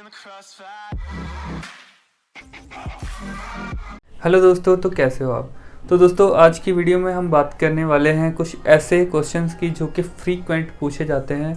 in the crossfire. Hello दोस्तों, तो कैसे हो आप। तो दोस्तों, आज की वीडियो में हम बात करने वाले हैं कुछ ऐसे क्वेश्चंस की जो कि फ्रीक्वेंट पूछे जाते हैं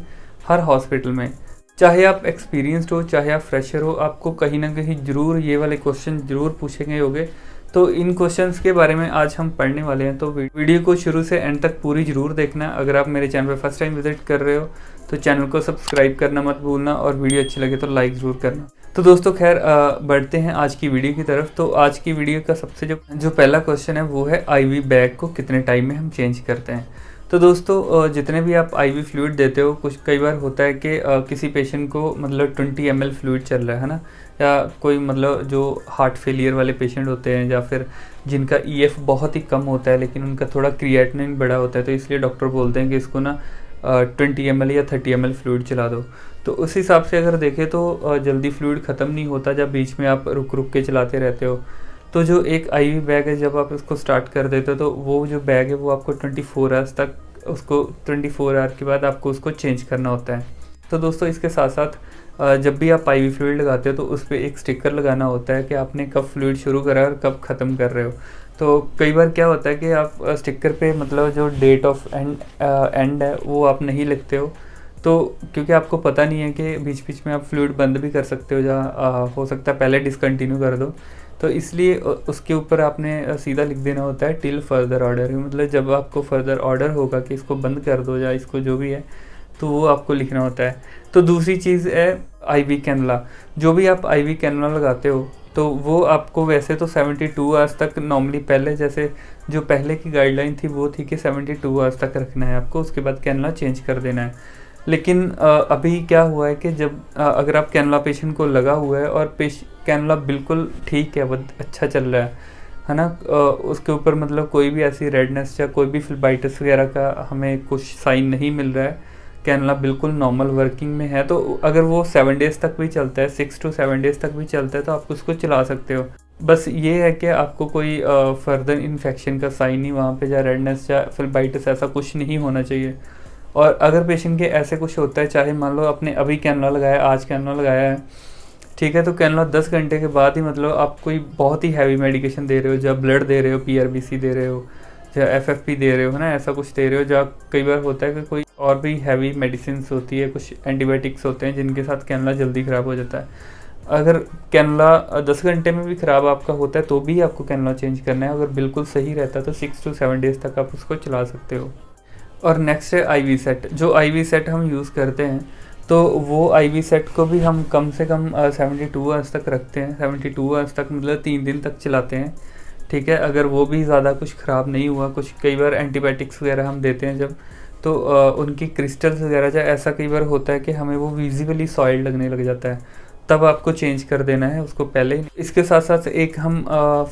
हर हॉस्पिटल में। चाहे आप एक्सपीरियंस्ड हो, चाहे आप फ्रेशर हो, आपको कहीं ना कहीं ज़रूर ये वाले क्वेश्चन ज़रूर पूछे गए होंगे। तो इन क्वेश्चंस के बारे में आज हम पढ़ने वाले हैं, तो वीडियो को शुरू से एंड तक पूरी ज़रूर देखना। अगर आप मेरे चैनल पर फर्स्ट टाइम विजिट कर रहे हो तो चैनल को सब्सक्राइब करना मत भूलना, और वीडियो अच्छी लगे तो लाइक ज़रूर करना। तो दोस्तों, खैर बढ़ते हैं आज की वीडियो की तरफ। तो आज की वीडियो का सबसे जो पहला क्वेश्चन है वो है आईवी बैग को कितने टाइम में हम चेंज करते हैं। तो दोस्तों, जितने भी आप आईवी फ्लूइड देते हो, कुछ कई बार होता है कि किसी पेशेंट को मतलब 20 ml फ्लूइड चल रहा है ना, या कोई मतलब जो हार्ट फेलियर वाले पेशेंट होते हैं, या फिर जिनका ईएफ बहुत ही कम होता है लेकिन उनका थोड़ा क्रिएटिनिन बड़ा होता है, तो इसलिए डॉक्टर बोलते हैं कि इसको ना 20 ml या 30 ml फ्लूइड चला दो। तो उस हिसाब से अगर देखें तो जल्दी फ्लूइड ख़त्म नहीं होता जब बीच में आप रुक रुक के चलाते रहते हो। तो जो एक आईवी बैग है, जब आप इसको स्टार्ट कर देते हो तो वो जो बैग है वो आपको 24 आवर्स तक, उसको 24 आवर के बाद आपको उसको चेंज करना होता है। तो दोस्तों, इसके साथ साथ जब भी आप आईवी फ्लूइड लगाते हो तो उस पर एक स्टिकर लगाना होता है कि आपने कब फ्लूइड शुरू करा और कब ख़त्म कर रहे हो। तो कई बार क्या होता है कि आप स्टिकर पे मतलब जो डेट ऑफ एंड है वो आप नहीं लिखते हो, तो क्योंकि आपको पता नहीं है कि बीच बीच में आप फ्लूइड बंद भी कर सकते हो, या हो सकता है पहले डिसकंटिन्यू कर दो। तो इसलिए उसके ऊपर आपने सीधा लिख देना होता है टिल फर्दर ऑर्डर, मतलब जब आपको फर्दर ऑर्डर होगा कि इसको बंद कर दो या इसको जो भी है, तो वो आपको लिखना होता है। तो दूसरी चीज़ है आईवी कैनुला। जो भी आप आईवी कैनुला लगाते हो तो वो आपको वैसे तो 72 आवर्स तक नॉर्मली, पहले जैसे जो पहले की गाइडलाइन थी वो थी कि 72 आवर्स तक रखना है आपको, उसके बाद कैनुला चेंज कर देना है। लेकिन अभी क्या हुआ है कि जब अगर आप कैनुला पेशेंट को लगा हुआ है और कैनुला बिल्कुल ठीक है, वो अच्छा चल रहा है ना, उसके ऊपर मतलब कोई भी ऐसी रेडनेस या कोई भी फ्लेबाइटिस वगैरह का हमें कुछ साइन नहीं मिल रहा है, कैनुला बिल्कुल नॉर्मल वर्किंग में है, तो अगर वो 7 डेज़ तक भी चलता है, 6 to 7 डेज़ तक भी चलता है, तो आप उसको चला सकते हो। बस ये है कि आपको कोई फर्दर इन्फेक्शन का साइन नहीं वहाँ पे, या रेडनेस या फ्लेबाइटिस ऐसा कुछ नहीं होना चाहिए। और अगर पेशेंट के ऐसे कुछ होता है, चाहे मान लो आपने अभी कैनुला लगाया, आज कैनुला लगाया है, ठीक है, तो कैनुला 10 घंटे के बाद ही मतलब आप कोई बहुत ही हैवी मेडिकेशन दे रहे हो, जब ब्लड दे रहे हो, पीआरबीसी दे रहे हो, या एफएफपी दे रहे हो, है ना, ऐसा कुछ दे रहे हो, जहाँ कई बार होता है कि कोई और भी हैवी मेडिसिन होती है, कुछ एंटीबायोटिक्स होते हैं जिनके साथ कैनुला जल्दी ख़राब हो जाता है। अगर कैनुला 10 घंटे में भी ख़राब आपका होता है तो भी आपको कैनुला चेंज करना है। अगर बिल्कुल सही रहता है तो 6 to 7 डेज़ तक आप उसको चला सकते हो। और नेक्स्ट है आईवी सेट। जो आईवी सेट हम यूज़ करते हैं, तो वो आईवी सेट को भी हम कम से कम 72 आवर्स तक रखते हैं। 72 आवर्स तक मतलब 3 दिन तक चलाते हैं, ठीक है। अगर वो भी ज़्यादा कुछ ख़राब नहीं हुआ, कुछ कई बार एंटीबायोटिक्स वगैरह हम देते हैं जब, तो उनकी क्रिस्टल्स वगैरह जो ऐसा कई बार होता है कि हमें वो विजिबली सॉइल लगने लग जाता है, तब आपको चेंज कर देना है उसको पहले ही। इसके साथ साथ एक हम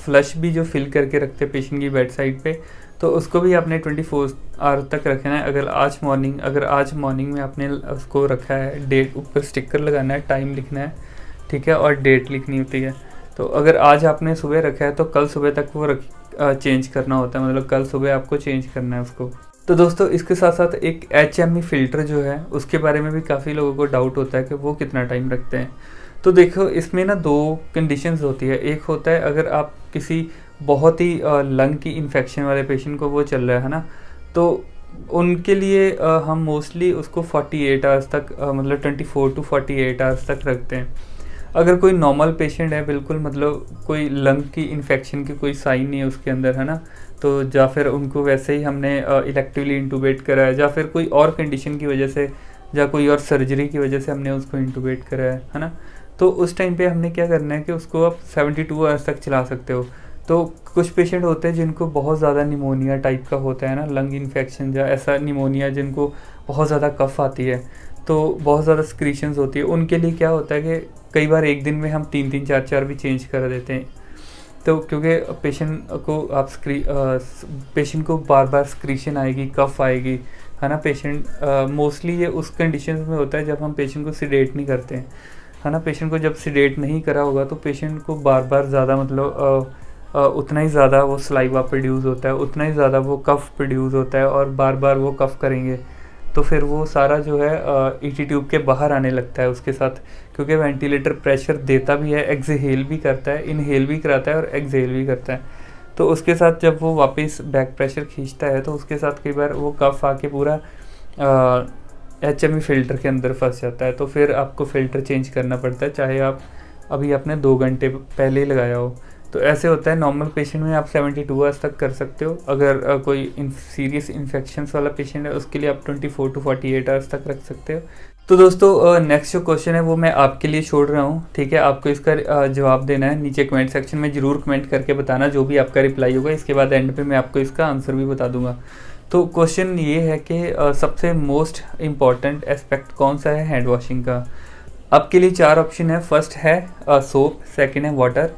फ्लश भी जो फिल करके रखते हैं पेशेंट की बेड साइड पे, तो उसको भी आपने 24 आवर तक रखना है। अगर आज मॉर्निंग में आपने उसको रखा है, डेट ऊपर स्टिकर लगाना है, टाइम लिखना है, ठीक है, और डेट लिखनी होती है। तो अगर आज आपने सुबह रखा है तो कल सुबह तक वो चेंज करना होता है, मतलब कल सुबह आपको चेंज करना है उसको। तो दोस्तों, इसके साथ साथ एक HME फ़िल्टर जो है उसके बारे में भी काफ़ी लोगों को डाउट होता है कि वो कितना टाइम रखते हैं। तो देखो, इसमें ना 2 कंडीशंस होती है। एक होता है अगर आप किसी बहुत ही लंग की इन्फेक्शन वाले पेशेंट को वो चल रहा है ना, तो उनके लिए हम मोस्टली उसको 48 आवर्स तक मतलब 24 to 48 आवर्स तक रखते हैं। अगर कोई नॉर्मल पेशेंट है, बिल्कुल मतलब कोई लंग की इन्फेक्शन की कोई साइन नहीं है उसके अंदर, है ना, तो या फिर उनको वैसे ही हमने इलेक्टिवली इंटूबेट करा है, या फिर कोई और कंडीशन की वजह से, या कोई और सर्जरी की वजह से हमने उसको इंटूबेट करा है ना, तो उस टाइम पे हमने क्या करना है कि उसको आप 72 आवर्स तक चला सकते हो। तो कुछ पेशेंट होते हैं जिनको बहुत ज़्यादा निमोनिया टाइप का होता है ना, लंग इन्फेक्शन या ऐसा निमोनिया, जिनको बहुत ज़्यादा कफ आती है, तो बहुत ज़्यादा स्क्रीशंस होती है, उनके लिए क्या होता है कि कई बार एक दिन में हम 3-3 4-4 भी चेंज कर देते हैं। तो क्योंकि पेशेंट को बार बार स्क्रीशन आएगी, कफ आएगी, है ना। पेशेंट मोस्टली ये उस कंडीशन में होता है जब हम पेशेंट को सिडेट नहीं करते हैं, है ना। पेशेंट को जब सिडेट नहीं करा होगा तो पेशेंट को बार बार ज़्यादा मतलब उतना ही ज़्यादा वो सलाइवा प्रोड्यूस होता है, उतना ही ज़्यादा वो कफ प्रोड्यूस होता है, और बार बार वो कफ करेंगे तो फिर वो सारा जो है ईटी ट्यूब के बाहर आने लगता है उसके साथ, क्योंकि वेंटिलेटर प्रेशर देता भी है, एक्सहेल भी करता है, इनहेल भी कराता है और एक्सहेल भी करता है। तो उसके साथ जब वो वापस बैक प्रेशर खींचता है तो उसके साथ कई बार वो कफ आके पूरा HME फ़िल्टर के अंदर फंस जाता है, तो फिर आपको फ़िल्टर चेंज करना पड़ता है, चाहे आप अभी आपने 2 घंटे पहले ही लगाया हो। तो ऐसे होता है। नॉर्मल पेशेंट में आप 72 आवर्स तक कर सकते हो। अगर कोई सीरियस इन्फेक्शंस वाला पेशेंट है उसके लिए आप 24 to 48 आवर्स तक रख सकते हो। तो दोस्तों नेक्स्ट जो क्वेश्चन है वो मैं आपके लिए छोड़ रहा हूँ, ठीक है। आपको इसका जवाब देना है, नीचे कमेंट सेक्शन में ज़रूर कमेंट करके बताना जो भी आपका रिप्लाई होगा। इसके बाद एंड पे मैं आपको इसका आंसर भी बता दूंगा। तो क्वेश्चन ये है कि सबसे मोस्ट इम्पॉर्टेंट एस्पेक्ट कौन सा है हैंड वॉशिंग का। आपके लिए 4 ऑप्शन है। फर्स्ट है सोप, सेकंड है वाटर,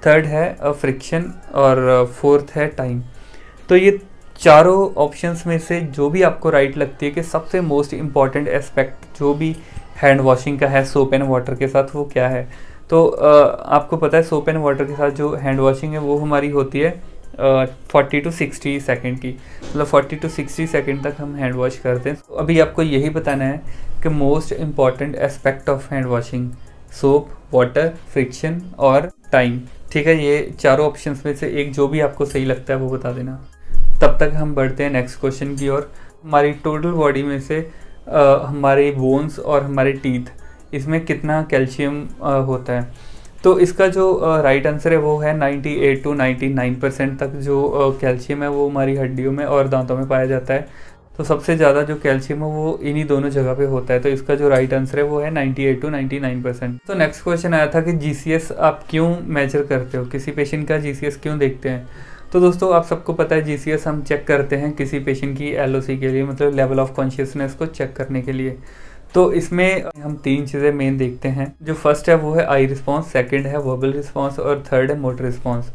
थर्ड है फ्रिक्शन और फोर्थ है टाइम। तो ये चारों ऑप्शंस में से जो भी आपको राइट लगती है कि सबसे मोस्ट इम्पॉर्टेंट एस्पेक्ट जो भी हैंड वॉशिंग का है सोप एंड वाटर के साथ, वो क्या है। तो आपको पता है सोप एंड वाटर के साथ जो हैंड वॉशिंग है वो हमारी होती है 40 to 60 सेकेंड की, मतलब 40 to 60 सेकेंड तक हम हैंड वॉश करते हैं। तो अभी आपको यही बताना है कि most important aspect of hand washing, soap, water, friction और टाइम, ठीक है। ये चारों ऑप्शंस में से एक जो भी आपको सही लगता है वो बता देना। तब तक हम बढ़ते हैं नेक्स्ट क्वेश्चन की ओर। हमारी टोटल बॉडी में से हमारे बोन्स और हमारे टीथ, इसमें कितना कैल्शियम होता है। तो इसका जो राइट आंसर है वो है 98 to 99% तक जो कैल्शियम है वो हमारी हड्डियों में और दांतों में पाया जाता है। तो सबसे ज़्यादा जो कैल्शियम है वो इन्हीं दोनों जगह पे होता है। तो इसका जो राइट आंसर है वो है 98 to 99%। तो नेक्स्ट क्वेश्चन आया था कि GCS आप क्यों मेजर करते हो, किसी पेशेंट का GCS क्यों देखते हैं। तो दोस्तों आप सबको पता है GCS हम चेक करते हैं किसी पेशेंट की LOC के लिए, मतलब लेवल ऑफ कॉन्शियसनेस को चेक करने के लिए। तो इसमें हम 3 चीज़ें मेन देखते हैं। जो फर्स्ट है वो है आई रिस्पॉन्स, सेकंड है वर्बल रिस्पॉन्स और थर्ड है मोटर रिस्पॉन्स।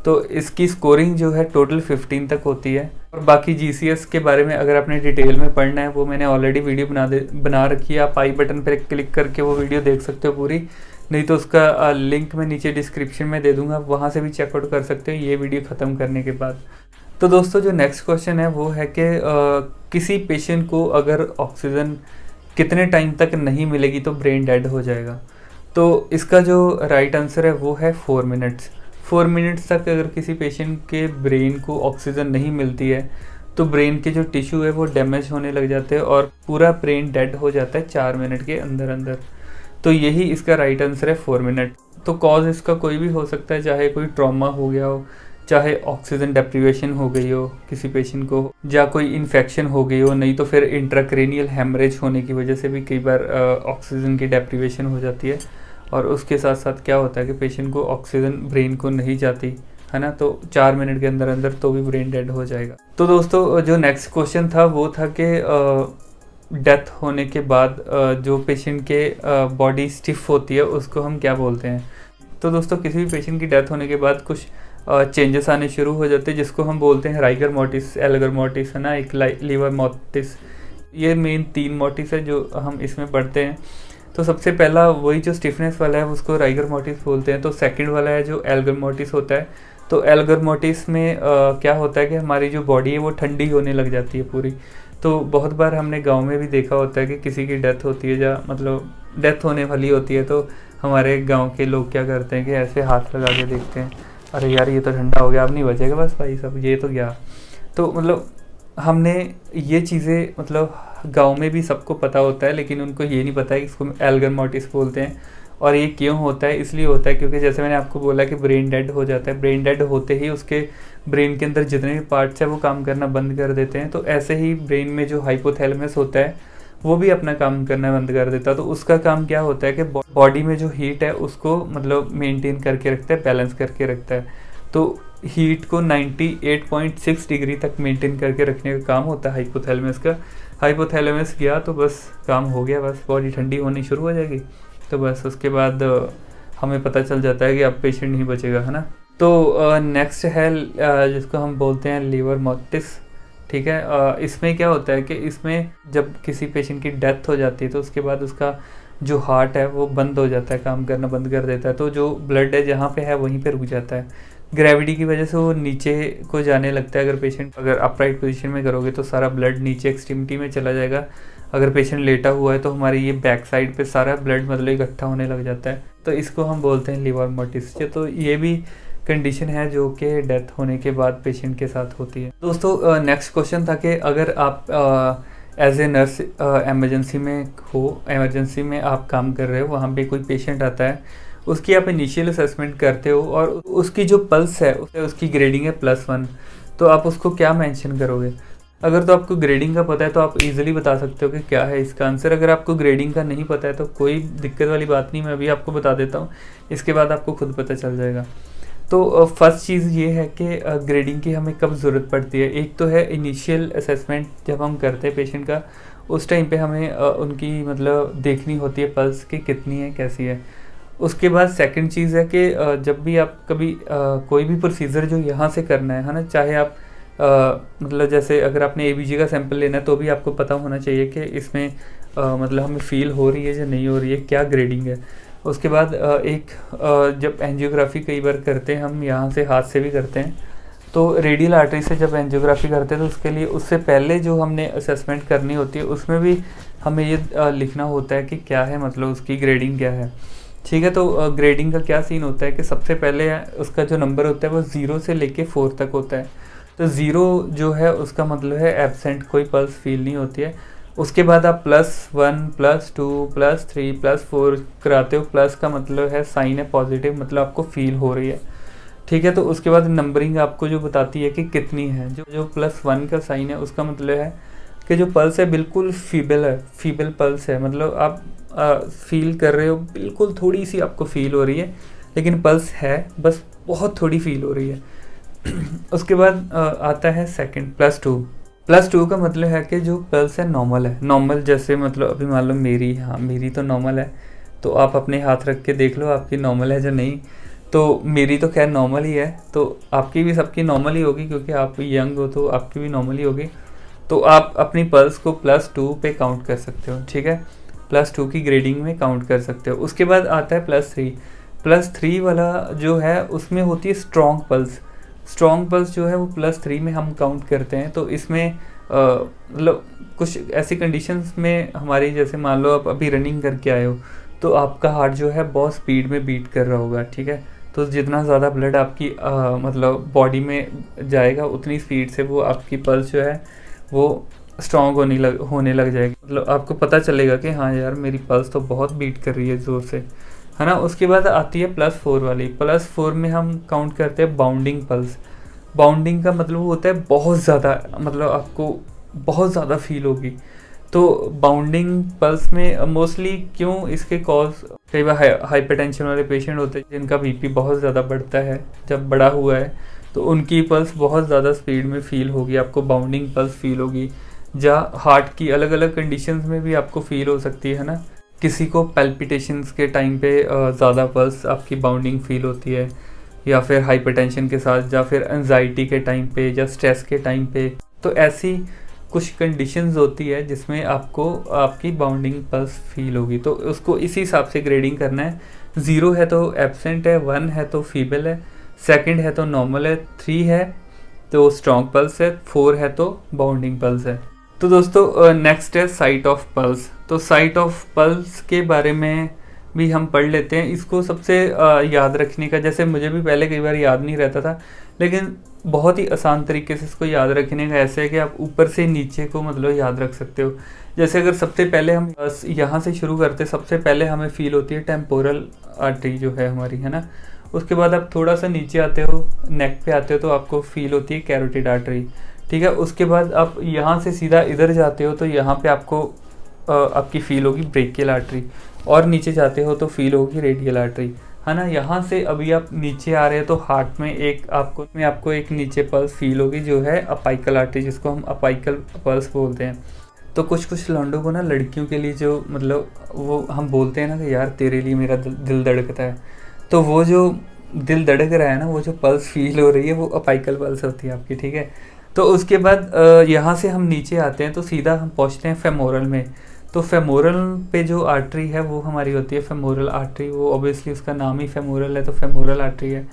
तो इसकी स्कोरिंग जो है टोटल 15 तक होती है। और बाकी GCS के बारे में अगर आपने डिटेल में पढ़ना है वो मैंने ऑलरेडी वीडियो बना रखी है। आप आई बटन पर क्लिक करके वो वीडियो देख सकते हो पूरी, नहीं तो उसका लिंक मैं नीचे डिस्क्रिप्शन में दे दूंगा, वहाँ से भी चेकआउट कर सकते हो ये वीडियो ख़त्म करने के बाद। तो दोस्तों जो नेक्स्ट क्वेश्चन है वो है कि किसी पेशेंट को अगर ऑक्सीजन कितने टाइम तक नहीं मिलेगी तो ब्रेन डेड हो जाएगा। तो इसका जो राइट आंसर है वो है 4 मिनट्स। 4 मिनट्स तक अगर किसी पेशेंट के ब्रेन को ऑक्सीजन नहीं मिलती है तो ब्रेन के जो टिश्यू है वो डैमेज होने लग जाते हैं और पूरा ब्रेन डेड हो जाता है 4 मिनट के अंदर अंदर। तो यही इसका राइट आंसर है 4 मिनट। तो कॉज इसका कोई भी हो सकता है, चाहे कोई ट्रॉमा हो गया हो, चाहे ऑक्सीजन डेप्रीवेशन हो गई हो किसी पेशेंट को, या कोई इन्फेक्शन हो गई हो, नहीं तो फिर इंट्राक्रेनियल हेमरेज होने की वजह से भी कई बार ऑक्सीजन की डेप्रीवेशन हो जाती है। और उसके साथ साथ क्या होता है कि पेशेंट को ऑक्सीजन ब्रेन को नहीं जाती है ना, तो 4 मिनट के अंदर अंदर तो भी ब्रेन डेड हो जाएगा। तो दोस्तों जो नेक्स्ट क्वेश्चन था वो था कि डेथ होने के बाद जो पेशेंट के बॉडी स्टिफ होती है उसको हम क्या बोलते हैं। तो दोस्तों किसी भी पेशेंट की डेथ होने के बाद कुछ चेंजेस आने शुरू हो जाते हैं जिसको हम बोलते हैं राइगर मोर्टिस, एल्गर मोर्टिस, है ना, एक लीवर मोर्टिस। ये मेन 3 मोर्टिस है जो हम इसमें पढ़ते हैं। तो सबसे पहला वही जो स्टिफनेस वाला है उसको राइगर मोर्टिस बोलते हैं। तो सेकंड वाला है जो एल्गर मोर्टिस होता है। तो एल्गर मोर्टिस में क्या होता है कि हमारी जो बॉडी है वो ठंडी होने लग जाती है पूरी। तो बहुत बार हमने गांव में भी देखा होता है कि किसी की डेथ होती है या मतलब डेथ होने वाली होती है तो हमारे गांव के लोग क्या करते हैं कि ऐसे हाथ लगा के देखते हैं, अरे यार ये तो ठंडा हो गया, अब नहीं बचेगा बस भाई सब, ये तो गया। तो मतलब हमने ये चीज़ें मतलब गांव में भी सबको पता होता है, लेकिन उनको ये नहीं पता है कि इसको एल्गर मोर्टिस बोलते हैं। और ये क्यों होता है, इसलिए होता है क्योंकि जैसे मैंने आपको बोला कि ब्रेन डेड हो जाता है। ब्रेन डेड होते ही उसके ब्रेन के अंदर जितने भी पार्ट्स हैं वो काम करना बंद कर देते हैं। तो ऐसे ही ब्रेन में जो हाइपोथैलेमस होता है वो भी अपना काम करना बंद कर देता है। तो उसका काम क्या होता है कि बॉडी में जो हीट है उसको मतलब मेंटेन करके रखता है, बैलेंस करके रखता है। तो हीट को 98.6 डिग्री तक मेंटेन करके रखने का काम होता है हाइपोथैलेमस का। हाइपोथैलेमस गया तो बस काम हो गया, बस बॉडी ठंडी होनी शुरू हो जाएगी। तो बस उसके बाद हमें पता चल जाता है कि अब पेशेंट नहीं बचेगा, है ना। तो नेक्स्ट है जिसको हम बोलते हैं लीवर मोर्टिस, ठीक है। इसमें क्या होता है कि इसमें जब किसी पेशेंट की डेथ हो जाती है तो उसके बाद उसका जो हार्ट है वो बंद हो जाता है, काम करना बंद कर देता है। तो जो ब्लड है जहाँ पे है वहीं पे रुक जाता है। ग्रेविटी की वजह से वो नीचे को जाने लगता है। अगर पेशेंट अगर अपराइट पोजीशन में करोगे तो सारा ब्लड नीचे एक्सट्रीमिटी में चला जाएगा। अगर पेशेंट लेटा हुआ है तो हमारी ये बैक साइड पे सारा ब्लड मतलब इकट्ठा होने लग जाता है, तो इसको हम बोलते हैं लिवर मोटिस। तो ये भी कंडीशन है जो कि डेथ होने के बाद पेशेंट के साथ होती है। दोस्तों नेक्स्ट क्वेश्चन था कि अगर आप एज ए नर्स एमरजेंसी में आप काम कर रहे हो, वहाँ पे कोई पेशेंट आता है, उसकी आप इनिशियल असेसमेंट करते हो और उसकी जो पल्स है उसकी ग्रेडिंग है +1, तो आप उसको क्या मेंशन करोगे? अगर तो आपको ग्रेडिंग का पता है तो आप इजीली बता सकते हो कि क्या है इसका आंसर। अगर आपको ग्रेडिंग का नहीं पता है तो कोई दिक्कत वाली बात नहीं, मैं अभी आपको बता देता हूँ, इसके बाद आपको खुद पता चल जाएगा। तो फर्स्ट चीज़ ये है कि ग्रेडिंग की हमें कब ज़रूरत पड़ती है। एक तो है इनिशियल असेसमेंट, जब हम करते हैं पेशेंट का, उस टाइम पे हमें उनकी मतलब देखनी होती है पल्स की कितनी है, कैसी है। उसके बाद सेकंड चीज़ है कि जब भी आप कभी कोई भी प्रोसीजर जो यहाँ से करना है ना, चाहे आप मतलब जैसे अगर आपने ABG का सैंपल लेना है तो भी आपको पता होना चाहिए कि इसमें मतलब हमें फील हो रही है या नहीं हो रही है, क्या ग्रेडिंग है। उसके बाद जब एंजियोग्राफी कई बार करते हैं हम, यहाँ से हाथ से भी करते हैं, तो रेडियल आर्टरी से जब एंजियोग्राफी करते हैं तो उसके लिए उससे पहले जो हमने असेसमेंट करनी होती है उसमें भी हमें ये लिखना होता है कि क्या है, मतलब उसकी ग्रेडिंग क्या है। ठीक है, तो ग्रेडिंग का क्या सीन होता है कि सबसे पहले उसका जो नंबर होता है वो 0 से लेके 4 तक होता है। तो 0 जो है उसका मतलब है एब्सेंट, कोई पल्स फील नहीं होती है। उसके बाद आप +1 +2 +3 +4 कराते हो। प्लस का मतलब है साइन है पॉजिटिव, मतलब आपको फील हो रही है। ठीक है, तो उसके बाद नंबरिंग आपको जो बताती है कि कितनी है। जो +1 का साइन है उसका मतलब है कि जो पल्स है बिल्कुल फीबल पल्स है, मतलब आप फील कर रहे हो, बिल्कुल थोड़ी सी आपको फील हो रही है, लेकिन पल्स है, बस बहुत थोड़ी फील हो रही है। उसके बाद आता है सेकंड +2 का मतलब है कि जो पल्स है नॉर्मल है। नॉर्मल जैसे मतलब अभी मान लो मेरी तो नॉर्मल है, तो आप अपने हाथ रख के देख लो आपकी नॉर्मल है या नहीं। तो मेरी तो खैर नॉर्मल ही है, तो आपकी भी सबकी नॉर्मल ही होगी, क्योंकि आप यंग हो तो आपकी भी नॉर्मल ही होगी। तो आप अपनी पल्स को +2 पे काउंट कर सकते हो। ठीक है, +2 की ग्रेडिंग में काउंट कर सकते हो। उसके बाद आता है +3 वाला जो है उसमें होती है स्ट्रॉन्ग पल्स जो है वो +3 में हम काउंट करते हैं। तो इसमें मतलब कुछ ऐसी कंडीशंस में हमारी, जैसे मान लो आप अभी रनिंग करके आए हो तो आपका हार्ट जो है बहुत स्पीड में बीट कर रहा होगा। ठीक है, तो जितना ज़्यादा ब्लड आपकी मतलब बॉडी में जाएगा उतनी स्पीड से वो आपकी पल्स जो है वो स्ट्रॉन्ग होने लग जाएगी। मतलब आपको पता चलेगा कि हाँ यार मेरी पल्स तो बहुत बीट कर रही है ज़ोर से, है ना। उसके बाद आती है +4 वाली। +4 में हम काउंट करते हैं बाउंडिंग पल्स। बाउंडिंग का मतलब होता है बहुत ज़्यादा, मतलब आपको बहुत ज़्यादा फील होगी। तो बाउंडिंग पल्स में मोस्टली क्यों इसके कॉज, कई बार हाइपरटेंशन वाले पेशेंट होते हैं जिनका BP बहुत ज़्यादा बढ़ता है, जब बढ़ा हुआ है तो उनकी पल्स बहुत ज़्यादा स्पीड में फील होगी, आपको बाउंडिंग पल्स फील होगी। या हार्ट की अलग अलग कंडीशंस में भी आपको फील हो सकती है ना। किसी को पैल्पिटेशंस के टाइम पे ज़्यादा पल्स आपकी बाउंडिंग फील होती है, या फिर हाइपरटेंशन के साथ, या फिर एंजाइटी के टाइम पे, या स्ट्रेस के टाइम पे। तो ऐसी कुछ कंडीशंस होती है जिसमें आपको आपकी बाउंडिंग पल्स फील होगी, तो उसको इसी हिसाब से ग्रेडिंग करना है। 0 है तो एब्सेंट है, 1 है तो फीबल है, सेकंड है तो नॉर्मल है, 3 है तो स्ट्रॉन्ग पल्स है, 4 है तो बाउंडिंग पल्स है। तो दोस्तों नेक्स्ट है साइट ऑफ पल्स। तो साइट ऑफ पल्स के बारे में भी हम पढ़ लेते हैं। इसको सबसे याद रखने का, जैसे मुझे भी पहले कई बार याद नहीं रहता था, लेकिन बहुत ही आसान तरीके से इसको याद रखने का ऐसे है कि आप ऊपर से नीचे को मतलब याद रख सकते हो। जैसे अगर सबसे पहले हम यहाँ से शुरू करते, सबसे पहले हमें फील होती है टेम्पोरल आर्टरी जो है हमारी, है ना। उसके बाद आप थोड़ा सा नीचे आते हो, नेक पे आते हो, तो आपको फील होती है कैरोटिड आर्टरी। ठीक है, उसके बाद आप यहाँ से सीधा इधर जाते हो तो यहाँ पे आपको आपकी फील होगी ब्रेकियल आर्टरी, और नीचे जाते हो तो फील होगी रेडियल आर्टरी, है ना। यहाँ से अभी आप नीचे आ रहे हैं तो हार्ट में आपको एक नीचे पल्स फील होगी जो है अपाइकल आर्टरी, जिसको हम अपाइकल पल्स बोलते हैं। तो कुछ लौंडों को ना, लड़कियों के लिए जो मतलब वो हम बोलते हैं ना कि यार तेरे लिए मेरा दिल धड़कता है, तो वो जो दिल धड़क रहा है ना, वो जो पल्स फील हो रही है वो अपाइकल पल्स होती है आपकी। ठीक है, तो उसके बाद यहाँ से हम नीचे आते हैं तो सीधा हम पहुँचते हैं फेमोरल में। तो फेमोरल पे जो आर्टरी है वो हमारी होती है फेमोरल आर्टरी, वो ऑब्वियसली उसका नाम ही फेमोरल है तो फेमोरल आर्टरी है,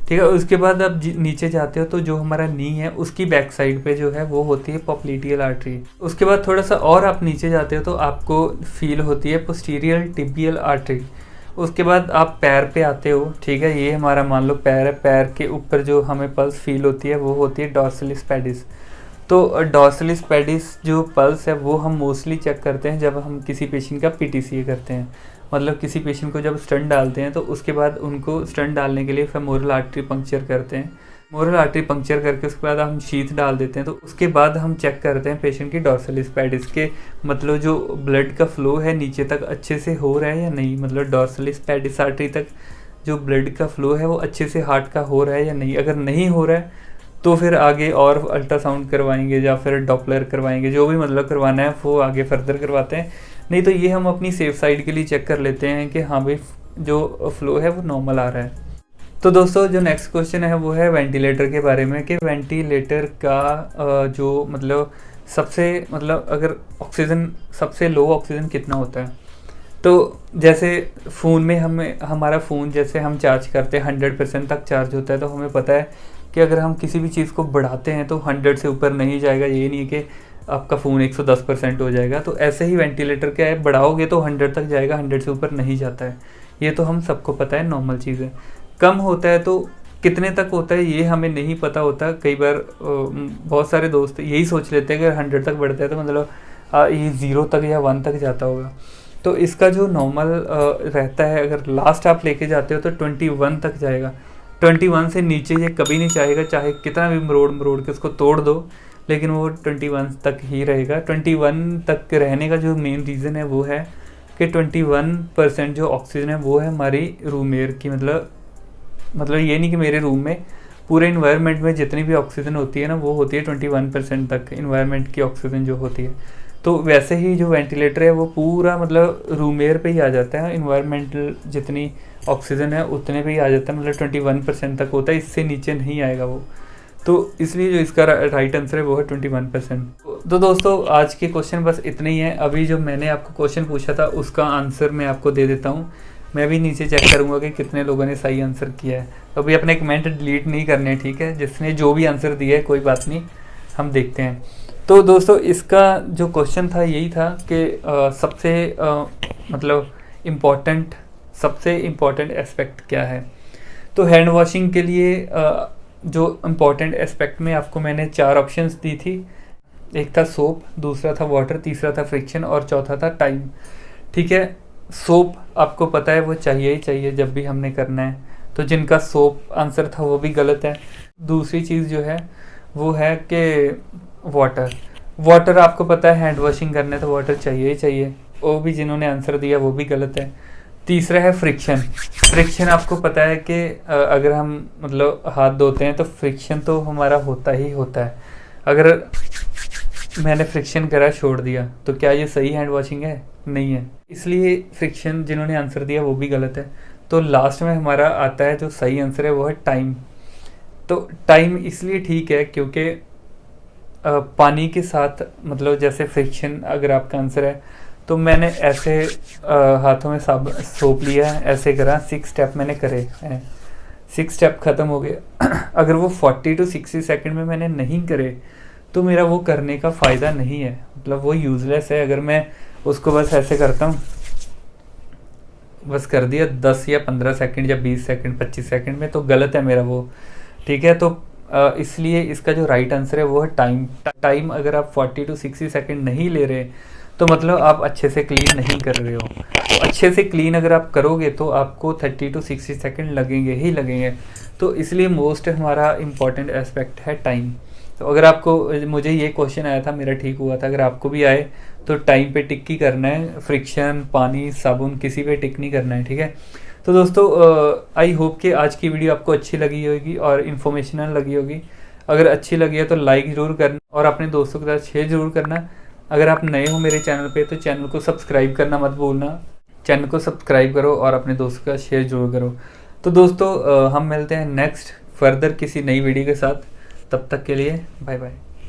ठीक है। उसके बाद आप नीचे जाते हो तो जो हमारा नी है उसकी बैक साइड पे जो है वो होती है पॉप्लिटियल आर्टरी। उसके बाद थोड़ा सा और आप नीचे जाते हो तो आपको फील होती है पोस्टीरियर टिबियल आर्टरी। उसके बाद आप पैर पे आते हो, ठीक है, ये हमारा मान लो पैर है, पैर के ऊपर जो हमें पल्स फील होती है वो होती है डॉर्सलिस पेडिस। तो डॉर्सलिस पेडिस जो पल्स है वो हम मोस्टली चेक करते हैं जब हम किसी पेशेंट का पीटीसीए करते हैं, मतलब किसी पेशेंट को जब स्टंट डालते हैं तो उसके बाद उनको स्टंट डालने के लिए फेमोरल आर्टरी पंक्चर करते हैं। मोरल आर्टरी पंक्चर करके उसके बाद हम शीथ डाल देते हैं, तो उसके बाद हम चेक करते हैं पेशेंट की डॉर्सलिस पेडिस के, मतलब जो ब्लड का फ्लो है नीचे तक अच्छे से हो रहा है या नहीं, मतलब डॉर्सलिस पेडिस आर्टरी तक जो ब्लड का फ्लो है वो अच्छे से हार्ट का हो रहा है या नहीं। अगर नहीं हो रहा है तो फिर आगे और अल्ट्रासाउंड करवाएंगे या फिर डॉपलर करवाएंगे, जो भी मतलब करवाना है वो आगे फर्दर करवाते हैं। नहीं तो ये हम अपनी सेफ साइड के लिए चेक कर लेते हैं कि हाँ भाई जो फ्लो है वो नॉर्मल आ रहा है। तो दोस्तों जो नेक्स्ट क्वेश्चन है वो है वेंटिलेटर के बारे में, कि वेंटिलेटर का जो मतलब सबसे मतलब अगर ऑक्सीजन सबसे लो ऑक्सीजन कितना होता है। तो जैसे फ़ोन में हमारा फ़ोन जैसे हम चार्ज करते हैं 100% तक चार्ज होता है, तो हमें पता है कि अगर हम किसी भी चीज़ को बढ़ाते हैं तो 100 से ऊपर नहीं जाएगा, ये नहीं है कि आपका फ़ोन 110% हो जाएगा। तो ऐसे ही वेंटिलेटर क्या है, बढ़ाओगे तो 100 तक जाएगा, 100 से ऊपर नहीं जाता है, ये तो हम सबको पता है, नॉर्मल चीज़ है। कम होता है तो कितने तक होता है ये हमें नहीं पता होता। कई बार बहुत सारे दोस्त यही सोच लेते हैं कि अगर 100 तक बढ़ता है तो मतलब ये 0 तक या 1 तक जाता होगा। तो इसका जो नॉर्मल रहता है, अगर लास्ट आप लेके जाते हो तो 21 तक जाएगा। 21 से नीचे ये कभी नहीं चाहेगा, चाहे कितना भी मरोड़ के उसको तोड़ दो, लेकिन वो 21 तक ही रहेगा। 21 तक रहने का जो मेन रीज़न है वो है कि 21% जो ऑक्सीजन है वो है हमारी रूम एयर की, मतलब ये नहीं कि मेरे रूम में, पूरे इन्वायरमेंट में जितनी भी ऑक्सीजन होती है ना वो होती है 21% तक इन्वायरमेंट की ऑक्सीजन जो होती है। तो वैसे ही जो वेंटिलेटर है वो पूरा मतलब रूम एयर पे ही आ जाता है, इन्वायरमेंटल जितनी ऑक्सीजन है उतने पे ही आ जाता है, मतलब 21% तक होता है, इससे नीचे नहीं आएगा वो। तो इसलिए जो इसका राइट आंसर है वो है 21%। तो दोस्तों आज के क्वेश्चन बस इतने ही हैं। अभी जो मैंने आपको क्वेश्चन पूछा था उसका आंसर मैं आपको दे देता हूँ। मैं भी नीचे चेक करूँगा कि कितने लोगों ने सही आंसर किया है। अभी अपने कमेंट डिलीट नहीं करने, ठीक है, जिसने जो भी आंसर दिया है कोई बात नहीं, हम देखते हैं। तो दोस्तों इसका जो क्वेश्चन था यही था कि सबसे मतलब सबसे इम्पॉर्टेंट एस्पेक्ट क्या है। तो हैंड वॉशिंग के लिए जो इम्पॉर्टेंट एस्पेक्ट में आपको मैंने 4 ऑप्शंस दी थी। एक था सोप, दूसरा था वाटर, तीसरा था फ्रिक्शन और चौथा था टाइम, ठीक है। सोप आपको पता है वो चाहिए ही चाहिए जब भी हमने करना है, तो जिनका सोप आंसर था वो भी गलत है। दूसरी चीज़ जो है वो है कि वाटर आपको पता है हैंड वॉशिंग करना है तो वाटर चाहिए ही चाहिए, वो भी जिन्होंने आंसर दिया वो भी गलत है। तीसरा है फ्रिक्शन आपको पता है कि अगर हम मतलब हाथ धोते हैं तो फ्रिक्शन तो हमारा होता ही होता है। अगर मैंने फ्रिक्शन करा छोड़ दिया तो क्या ये सही हैंड वॉशिंग है? नहीं है, इसलिए फ्रिक्शन जिन्होंने आंसर दिया वो भी गलत है। तो लास्ट में हमारा आता है जो सही आंसर है वो है टाइम। तो टाइम इसलिए ठीक है क्योंकि पानी के साथ मतलब जैसे फ्रिक्शन अगर आपका आंसर है तो मैंने ऐसे हाथों में सोप लिया है, ऐसे करा, 6 स्टेप मैंने करे हैं, 6 स्टेप ख़त्म हो गए। अगर वो 40 to 60 सेकंड में मैंने नहीं करे तो मेरा वो करने का फ़ायदा नहीं है, मतलब वो यूज़लेस है। अगर मैं उसको बस ऐसे करता हूँ, बस कर दिया 10 या 15 सेकंड या 20 सेकंड 25 सेकंड में, तो गलत है मेरा वो, ठीक है। तो इसलिए इसका जो राइट आंसर है वो है टाइम। अगर आप 40 to 60 सेकंड नहीं ले रहे तो मतलब आप अच्छे से क्लीन नहीं कर रहे हो। तो अच्छे से क्लीन अगर आप करोगे तो आपको 30 to 60 सेकंड लगेंगे ही लगेंगे। तो इसलिए मोस्ट हमारा इम्पॉर्टेंट एस्पेक्ट है टाइम। तो अगर आपको, मुझे ये क्वेश्चन आया था, मेरा ठीक हुआ था, अगर आपको भी आए तो टाइम पे टिक ही करना है, फ्रिक्शन, पानी, साबुन किसी पे टिक नहीं करना है, ठीक है। तो दोस्तों आई होप कि आज की वीडियो आपको अच्छी लगी होगी और इन्फॉर्मेशनल लगी होगी। अगर अच्छी लगी है तो लाइक ज़रूर करना और अपने दोस्तों के साथ शेयर ज़रूर करना। अगर आप नए हो मेरे चैनल पे तो चैनल को सब्सक्राइब करना मत भूलना। चैनल को सब्सक्राइब करो और अपने दोस्तों के साथ शेयर ज़रूर करो। तो दोस्तों हम मिलते हैं नेक्स्ट फर्दर किसी नई वीडियो के साथ। तब तक के लिए बाय बाय।